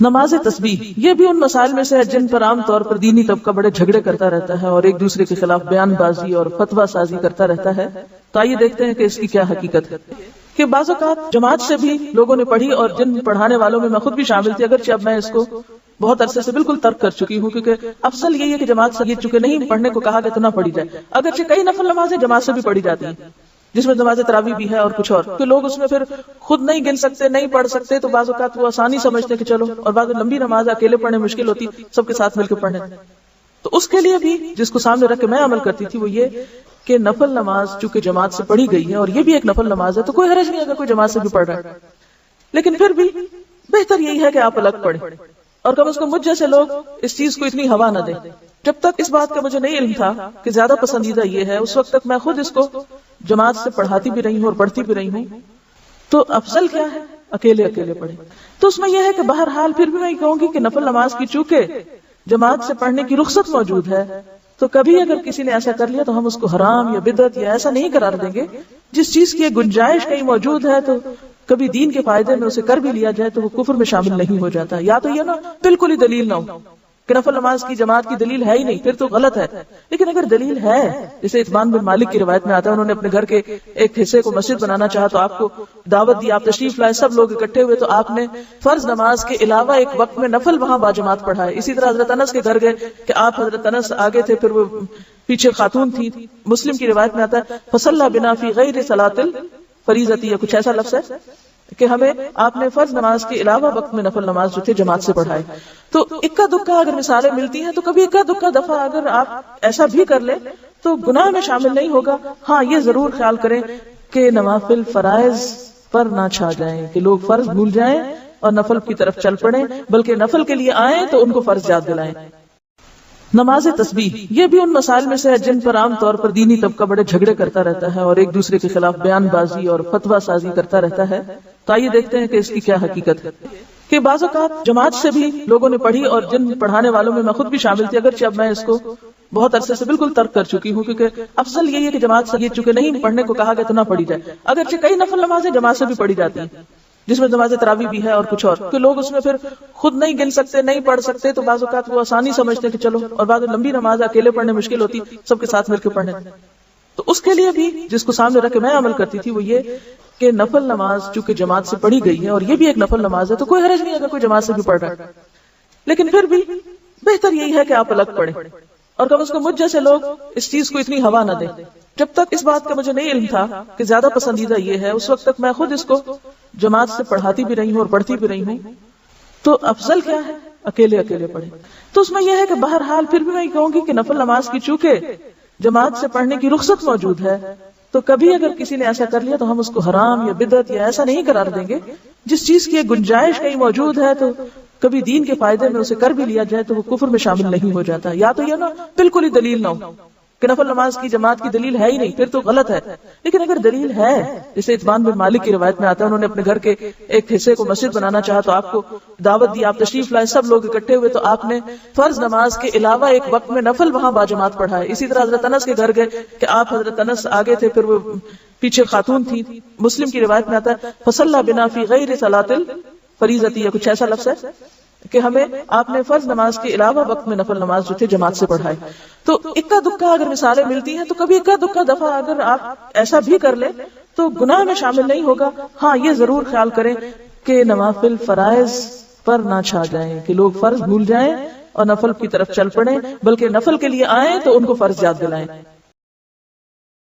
نماز تسبیح یہ بھی ان مسائل میں سے ہے جن پر عام طور پر دینی طبقہ بڑے جھگڑے کرتا رہتا ہے اور ایک دوسرے کے خلاف بیان بازی اور فتویٰ سازی کرتا رہتا ہے. تو آئیے دیکھتے ہیں کہ اس کی کیا حقیقت ہے. کہ بعض اوقات جماعت سے بھی لوگوں نے پڑھی اور جن پڑھانے والوں میں خود بھی شامل تھی، اگرچہ اب میں اس کو بہت عرصے سے بالکل ترک کر چکی ہوں، کیونکہ افضل یہی ہے کہ جماعت سے چونکہ نہیں پڑھنے کو کہا کہ تو نہ پڑھی جائے. اگرچہ کئی نفل نمازیں جماعت سے بھی پڑھی جاتی ہیں جس میں نماز تراویح بھی ہے اور کچھ اور، کہ لوگ اس میں پھر خود نہیں گن سکتے، نہیں پڑھ سکتے، تو بعض اوقات وہ آسانی سمجھتے کہ چلو، اور بعض لمبی نماز اکیلے پڑھنے مشکل ہوتی، سب کے ساتھ مل کے پڑھنے. تو اس کے لیے بھی جس کو سامنے رکھ کے میں عمل کرتی تھی وہ یہ کہ نفل نماز چونکہ جماعت سے پڑھی گئی ہے اور یہ بھی ایک نفل نماز ہے تو کوئی حرج نہیں اگر کوئی جماعت سے بھی پڑھ رہا ہے، لیکن پھر بھی بہتر یہی ہے کہ آپ الگ پڑھیں اور کم از کم مجھ جیسے لوگ اس چیز کو اتنی ہوا نہ دیں. جب تک اس بات کا مجھے نہیں علم تھا کہ زیادہ پسندیدہ یہ ہے، اس وقت تک میں خود اس کو جماعت سے پڑھاتی بھی رہی ہوں اور پڑھتی بھی رہی ہوں. تو افضل کیا ہے؟ اکیلے پڑھیں. تو اس میں یہ ہے کہ بہرحال پھر بھی میں کہوں گی کہ نفل نماز کی چونکہ جماعت سے پڑھنے کی رخصت موجود ہے، تو کبھی اگر کسی نے ایسا کر لیا تو ہم اس کو حرام یا بدعت یا ایسا نہیں قرار دیں گے. جس چیز کی گنجائش کہیں موجود ہے تو کبھی دین کے فائدے میں اسے کر بھی لیا جائے تو وہ کفر میں شامل نہیں ہو جاتا. یا تو یہ نا بالکل ہی دلیل نہ ہو کہ نفل نماز کی جماعت کی دلیل ہے ہی نہیں، پھر تو غلط ہے. لیکن اگر دلیل ہے، جیسے عثمان بن مالک کی روایت میں آتا ہے، انہوں نے اپنے گھر کے ایک حصے کو مسجد بنانا چاہا تو آپ کو دعوت دی، آپ تشریف لائے، سب لوگ اکٹھے ہوئے تو آپ نے فرض نماز کے علاوہ ایک وقت میں نفل وہاں باجماعت پڑھا ہے. اسی طرح حضرت انس کے گھر گئے کہ آپ حضرت انس آگے تھے، پھر وہ پیچھے خاتون تھی. مسلم کی روایت میں آتا ہے فصلی بنا فی غیر صلاۃ الفریضۃ، یا کچھ ایسا لفظ ہے کہ ہمیں آپ نے فرض نماز کے علاوہ وقت میں نفل نماز جو تھے جماعت سے پڑھائے. تو اکا دکا اگر مثالیں ملتی ہیں تو کبھی اکا دکا دفعہ اگر آپ ایسا بھی کر لیں تو گناہ میں شامل نہیں ہوگا. ہاں یہ ضرور خیال کریں کہ نوافل فرائض پر نہ چھا جائیں، کہ لوگ فرض بھول جائیں اور نفل کی طرف چل پڑیں، بلکہ نفل کے لیے آئیں تو ان کو فرض یاد دلائیں. نماز تسبیح یہ بھی ان مسائل میں سے ہے جن پر عام طور پر دینی طبقہ بڑے جھگڑے کرتا رہتا ہے اور ایک دوسرے کے خلاف بیان بازی اور فتویٰ سازی کرتا رہتا ہے. تو آئیے دیکھتے ہیں کہ اس کی کیا حقیقت ہے. کہ بعض اوقات جماعت سے بھی لوگوں نے پڑھی اور جن پڑھانے والوں میں خود بھی شامل تھی، اگرچہ اب میں اس کو بہت عرصے سے بالکل ترک کر چکی ہوں، کیونکہ افضل یہی ہے کہ جماعت سے چونکہ نہیں پڑھنے کو کہا گیا تو نہ پڑھی جائے. اگرچہ کئی نفل نمازیں جماعت سے بھی پڑھی جاتی ہیں جس میں نماز تراویح بھی ہے اور کچھ اور، کہ لوگ اس میں پھر خود نہیں گن سکتے، نہیں پڑھ سکتے، تو بعض اوقات وہ آسانی سمجھتے کہ چلو، اور بعض لمبی نماز اکیلے پڑھنے مشکل ہوتی، سب کے ساتھ مل کے پڑھنے. تو اس کے لیے بھی جس کو سامنے رکھ کے میں عمل کرتی تھی وہ یہ کہ نفل نماز چونکہ جماعت سے پڑھی گئی ہے اور یہ بھی ایک نفل نماز ہے تو کوئی حرج نہیں اگر کوئی جماعت سے بھی پڑھ رہا ہے، لیکن پھر بھی بہتر یہی ہے کہ آپ الگ پڑھیں اور کم از کم مجھ جیسے لوگ اس چیز کو اتنی ہوا نہ دیں. جب تک اس بات کا مجھے نہیں علم تھا کہ زیادہ پسندیدہ یہ ہے، اس وقت تک میں خود اس کو جماعت سے پڑھاتی بھی رہی ہوں اور پڑھتی بھی رہی ہوں. تو افضل کیا ہے؟ اکیلے پڑھیں. تو اس میں یہ ہے کہ بہرحال پھر بھی میں کہوں گی کہ نفل نماز کی چونکہ جماعت سے پڑھنے کی رخصت موجود ہے تو کبھی اگر کسی نے ایسا کر لیا تو ہم اس کو حرام یا بدعت یا ایسا نہیں قرار دیں گے. جس چیز کی گنجائش کہیں موجود ہے تو کبھی دین کے فائدے میں اسے کر بھی لیا جائے تو وہ کفر میں شامل نہیں ہو جاتا. یا تو یہ نا بالکل ہی دلیل نہ ہو کہ نفل نماز کی جماعت کی دلیل ہے ہی نہیں، پھر تو غلط ہے. لیکن اگر دلیل ہے، جیسے عثمان بن مالک کی روایت میں آتا ہے، انہوں نے اپنے گھر کے ایک حصے کو مسجد بنانا چاہا تو آپ کو دعوت دی، آپ تشریف لائے، سب لوگ اکٹھے ہوئے تو آپ نے فرض نماز کے علاوہ ایک وقت میں نفل وہاں باجماعت پڑھا ہے. اسی طرح حضرت انس کے گھر گئے کہ آپ حضرت انس آگے تھے، پھر وہ پیچھے خاتون تھی. مسلم کی روایت میں آتا ہے فصلی بنا فی غیر صلاۃ الفریضۃ، یا کچھ ایسا لفظ ہے کہ ہمیں آپ نے فرض نماز کے علاوہ وقت میں نفل نماز جو تھے جماعت سے پڑھائے. تو اکا دکا اگر مثالیں ملتی ہیں تو کبھی اکا دکا دفعہ اگر آپ ایسا بھی کر لیں تو گناہ میں شامل نہیں ہوگا. ہاں یہ ضرور خیال کریں کہ نوافل فرائض پر نہ چھا جائیں، کہ لوگ فرض بھول جائیں اور نفل کی طرف چل پڑیں، بلکہ نفل کے لیے آئیں تو ان کو فرض یاد دلائیں.